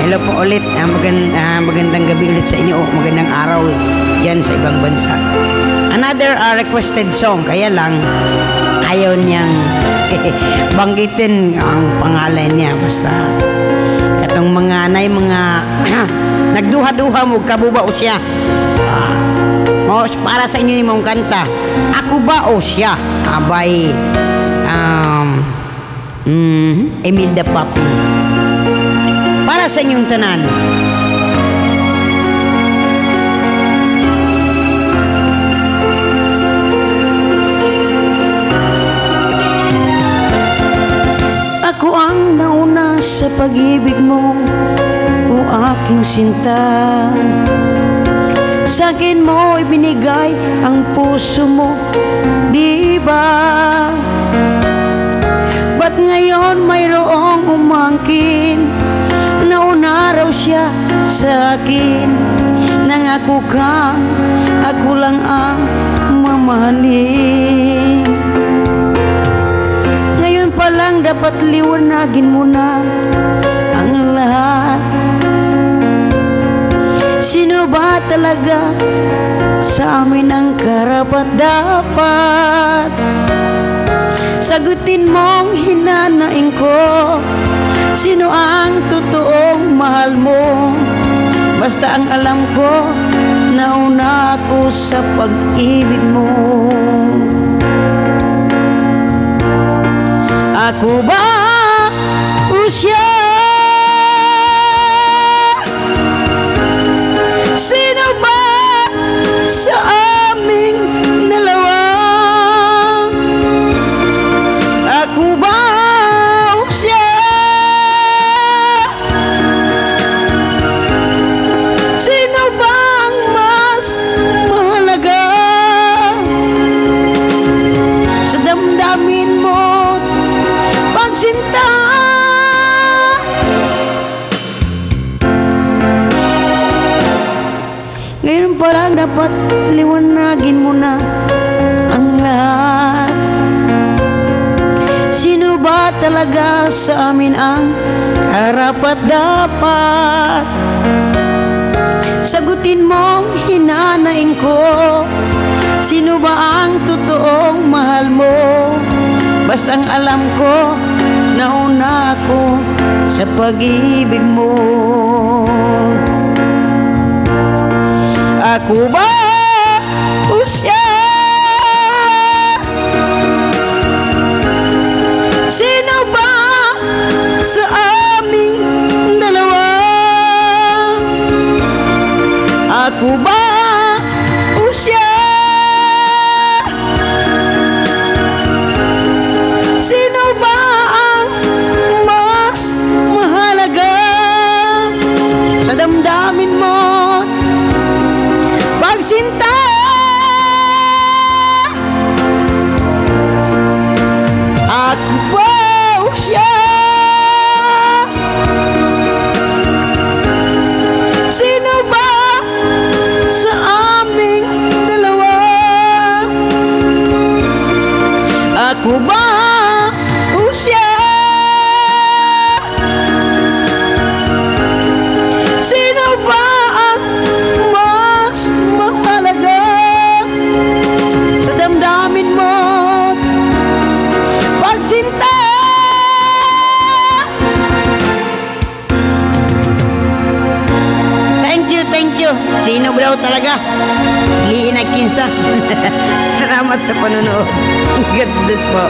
Hello po ulit. Magandang gabi ulit sa inyo. Magandang araw dyan sa ibang bansa. Another requested song. Kaya lang, ayaw niyang banggitin ang pangalan niya. Basta, katong mga nagduha-duha mo, kabuba o siya. Para sa inyo ni mong kanta. Ako ba o siya? By Imelda Papi. Para sa inyong tanan. Ako ang nauna sa pag-ibig mo, o aking sinta. Sa akin mo ibinigay ang puso mo, di ba? Ba't ngayon mayroong umangkin? Nauna raw siya sa akin. Nangako kang ako lang ang mamahalin. Ngayon pa lang dapat liwanagin mo na ang lahat. Sino ba talaga sa amin ang karapat-dapat? Sagutin mong hinanaing ko, sino ang totoong mahal mo? Basta ang alam ko, nauna ako sa pag-ibig mo. Ako ba o siya? Sino ba sa aming dalawa? Ako ba o siya? Sino ba ang mas mahalaga? Sa damdamin mo pagsinta. Ngayon pa lang dapat liwanagin mo na ang lahat. Sino ba talaga sa amin ang karapat-dapat? Sagutin mong hinanaing ko, sino ba ang totoong mahal mo? Basta ang alam ko, nauna ako sa pag-ibig mo. Ako ba o siya? Sino ba sa aming dalawa? Ako ba o siya? Sino ba ang mas mahalaga? Sa damdamin mo pagsinta. Ako ba o siya? Sino ba sa aming dalawa? Ako ba o siya? Sino ba ang mas mahalaga? Sa damdamin mo pagsinta. Thank you. Sino daw talaga? Liinag kinsa. Salamat sa panonood. God bless po.